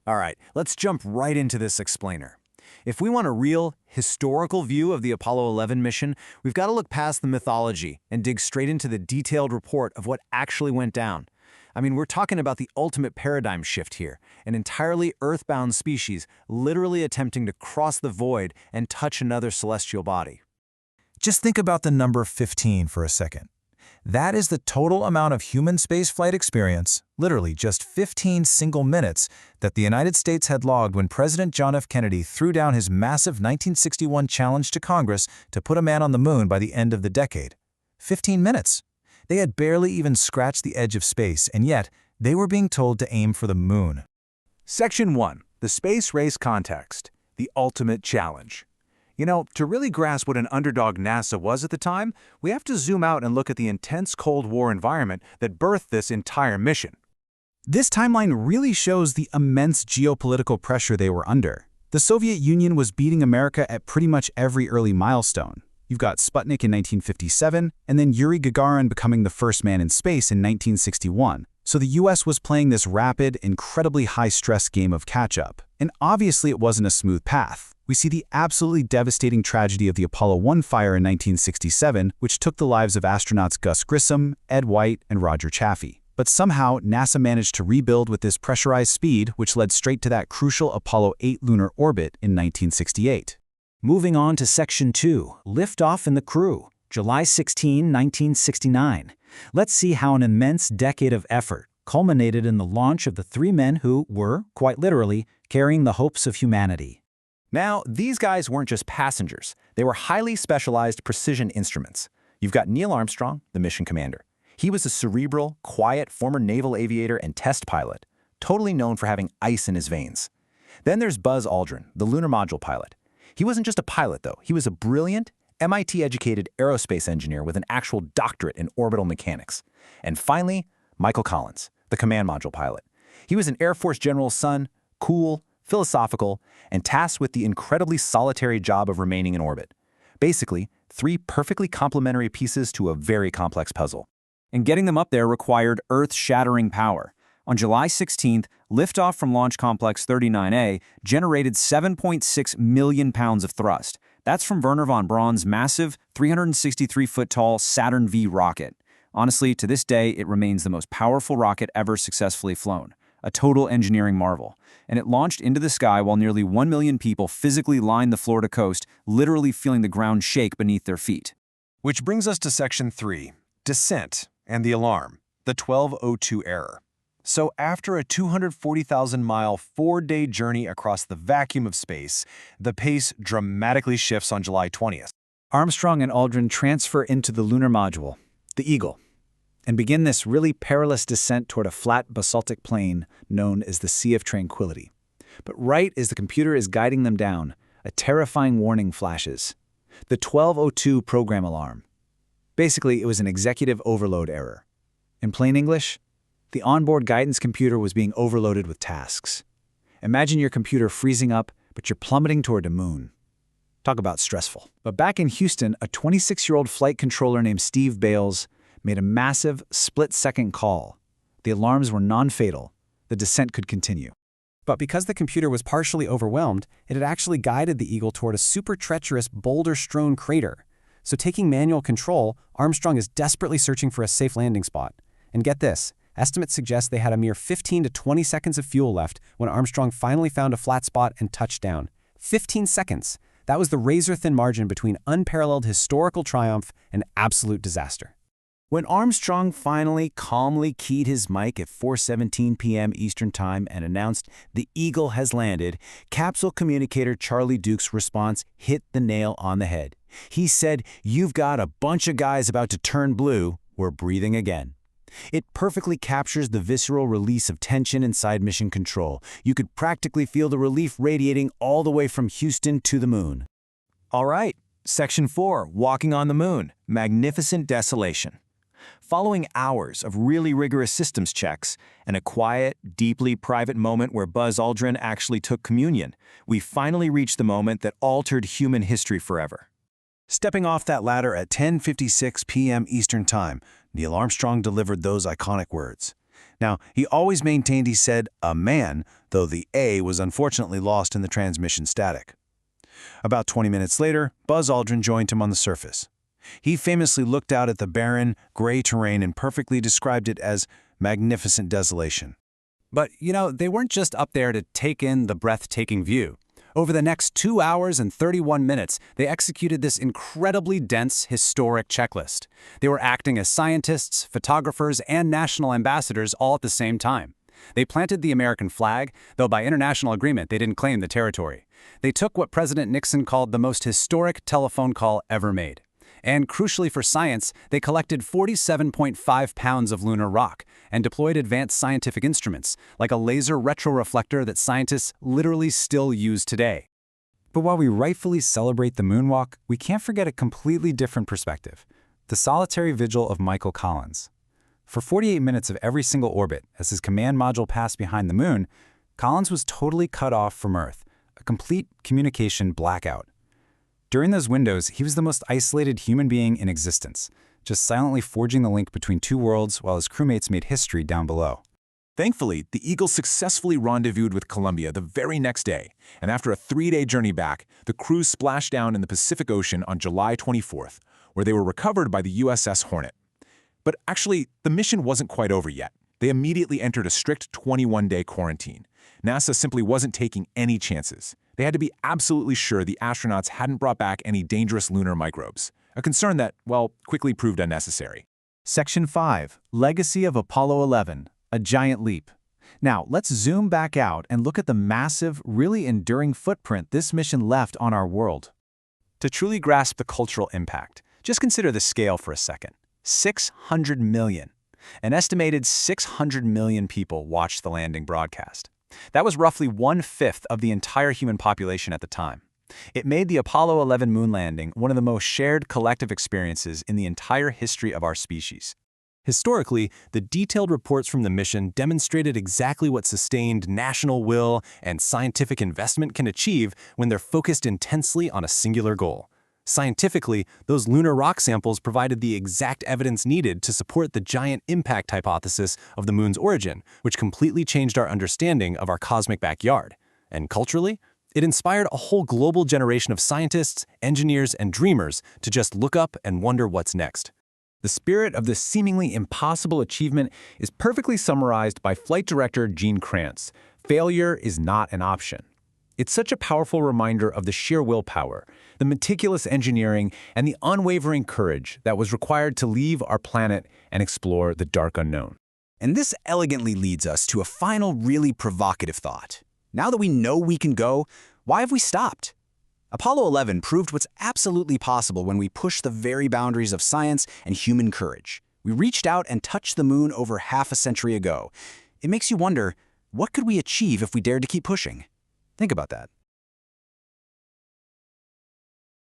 All right, let's jump right into this explainer. If we want a real, historical view of the Apollo 11 mission, we've got to look past the mythology and dig straight into the detailed report of what actually went down. I mean, we're talking about the ultimate paradigm shift here, an entirely earthbound species literally attempting to cross the void and touch another celestial body. Just think about the number 15 for a second. That is the total amount of human spaceflight experience, literally just 15 single minutes, that the United States had logged when President John F. Kennedy threw down his massive 1961 challenge to Congress to put a man on the moon by the end of the decade. 15 minutes. They had barely even scratched the edge of space, and yet they were being told to aim for the moon. Section 1. The Space Race Context. The Ultimate Challenge. You know, to really grasp what an underdog NASA was at the time, we have to zoom out and look at the intense Cold War environment that birthed this entire mission. This timeline really shows the immense geopolitical pressure they were under. The Soviet Union was beating America at pretty much every early milestone. You've got Sputnik in 1957, and then Yuri Gagarin becoming the first man in space in 1961. So the US was playing this rapid, incredibly high-stress game of catch-up. And obviously it wasn't a smooth path. We see the absolutely devastating tragedy of the Apollo 1 fire in 1967, which took the lives of astronauts Gus Grissom, Ed White, and Roger Chaffee. But somehow, NASA managed to rebuild with this pressurized speed, which led straight to that crucial Apollo 8 lunar orbit in 1968. Moving on to Section 2, Liftoff and the Crew, July 16, 1969. Let's see how an immense decade of effort culminated in the launch of the three men who were, quite literally, carrying the hopes of humanity. Now, these guys weren't just passengers. They were highly specialized precision instruments. You've got Neil Armstrong, the mission commander. He was a cerebral, quiet former naval aviator and test pilot, totally known for having ice in his veins. Then there's Buzz Aldrin, the lunar module pilot. He wasn't just a pilot, though. He was a brilliant, MIT-educated aerospace engineer with an actual doctorate in orbital mechanics. And finally, Michael Collins, the command module pilot. He was an Air Force general's son, cool, philosophical, and tasked with the incredibly solitary job of remaining in orbit. Basically, three perfectly complementary pieces to a very complex puzzle. And getting them up there required earth-shattering power. On July 16th, liftoff from Launch Complex 39A generated 7.6 million pounds of thrust. That's from Wernher von Braun's massive, 363-foot-tall Saturn V rocket. Honestly, to this day, it remains the most powerful rocket ever successfully flown. A total engineering marvel. And it launched into the sky while nearly 1 million people physically lined the Florida coast, literally feeling the ground shake beneath their feet. Which brings us to Section 3, Descent and the Alarm, the 1202 error. So after a 240,000-mile, 4-day journey across the vacuum of space, the pace dramatically shifts on July 20th. Armstrong and Aldrin transfer into the lunar module, the Eagle, and begin this really perilous descent toward a flat basaltic plain known as the Sea of Tranquility. But right as the computer is guiding them down, a terrifying warning flashes. The 1202 program alarm. Basically, it was an executive overload error. In plain English, the onboard guidance computer was being overloaded with tasks. Imagine your computer freezing up, but you're plummeting toward the moon. Talk about stressful. But back in Houston, a 26-year-old flight controller named Steve Bales made a massive, split-second call. The alarms were non-fatal. The descent could continue. But because the computer was partially overwhelmed, it had actually guided the Eagle toward a super treacherous, boulder-strewn crater. So taking manual control, Armstrong is desperately searching for a safe landing spot. And get this, estimates suggest they had a mere 15 to 20 seconds of fuel left when Armstrong finally found a flat spot and touched down. 15 seconds! That was the razor-thin margin between unparalleled historical triumph and absolute disaster. When Armstrong finally calmly keyed his mic at 4:17 p.m. Eastern Time and announced the Eagle has landed, capsule communicator Charlie Duke's response hit the nail on the head. He said, "You've got a bunch of guys about to turn blue. We're breathing again." It perfectly captures the visceral release of tension inside Mission Control. You could practically feel the relief radiating all the way from Houston to the moon. All right, Section 4, Walking on the Moon, Magnificent Desolation. Following hours of really rigorous systems checks and a quiet, deeply private moment where Buzz Aldrin actually took communion, we finally reached the moment that altered human history forever. Stepping off that ladder at 10:56 p.m. Eastern Time, Neil Armstrong delivered those iconic words. Now, he always maintained he said, "a man," though the A was unfortunately lost in the transmission static. About 20 minutes later, Buzz Aldrin joined him on the surface. He famously looked out at the barren, gray terrain and perfectly described it as magnificent desolation. But, they weren't just up there to take in the breathtaking view. Over the next 2 hours and 31 minutes, they executed this incredibly dense, historic checklist. They were acting as scientists, photographers, and national ambassadors all at the same time. They planted the American flag, though by international agreement they didn't claim the territory. They took what President Nixon called the most historic telephone call ever made. And crucially for science, they collected 47.5 pounds of lunar rock and deployed advanced scientific instruments, like a laser retroreflector that scientists literally still use today. But while we rightfully celebrate the moonwalk, we can't forget a completely different perspective: the solitary vigil of Michael Collins. For 48 minutes of every single orbit, as his command module passed behind the moon, Collins was totally cut off from Earth, a complete communication blackout. During those windows, he was the most isolated human being in existence, just silently forging the link between two worlds while his crewmates made history down below. Thankfully, the Eagle successfully rendezvoused with Columbia the very next day, and after a 3-day journey back, the crew splashed down in the Pacific Ocean on July 24th, where they were recovered by the USS Hornet. But actually, the mission wasn't quite over yet. They immediately entered a strict 21-day quarantine. NASA simply wasn't taking any chances. They had to be absolutely sure the astronauts hadn't brought back any dangerous lunar microbes, a concern that, well, quickly proved unnecessary. Section 5, Legacy of Apollo 11, a giant leap. Now, let's zoom back out and look at the massive, really enduring footprint this mission left on our world. To truly grasp the cultural impact, just consider the scale for a second. 600 million. An estimated 600 million people watched the landing broadcast. That was roughly 1/5 of the entire human population at the time. It made the Apollo 11 moon landing one of the most shared collective experiences in the entire history of our species. Historically, the detailed reports from the mission demonstrated exactly what sustained national will and scientific investment can achieve when they're focused intensely on a singular goal. Scientifically, those lunar rock samples provided the exact evidence needed to support the giant impact hypothesis of the moon's origin, which completely changed our understanding of our cosmic backyard. And culturally, it inspired a whole global generation of scientists, engineers, and dreamers to just look up and wonder what's next. The spirit of this seemingly impossible achievement is perfectly summarized by flight director Gene Kranz. Failure is not an option. It's such a powerful reminder of the sheer willpower, the meticulous engineering, and the unwavering courage that was required to leave our planet and explore the dark unknown. And this elegantly leads us to a final really provocative thought. Now that we know we can go, why have we stopped? Apollo 11 proved what's absolutely possible when we pushed the very boundaries of science and human courage. We reached out and touched the moon over half a century ago. It makes you wonder, what could we achieve if we dared to keep pushing? Think about that.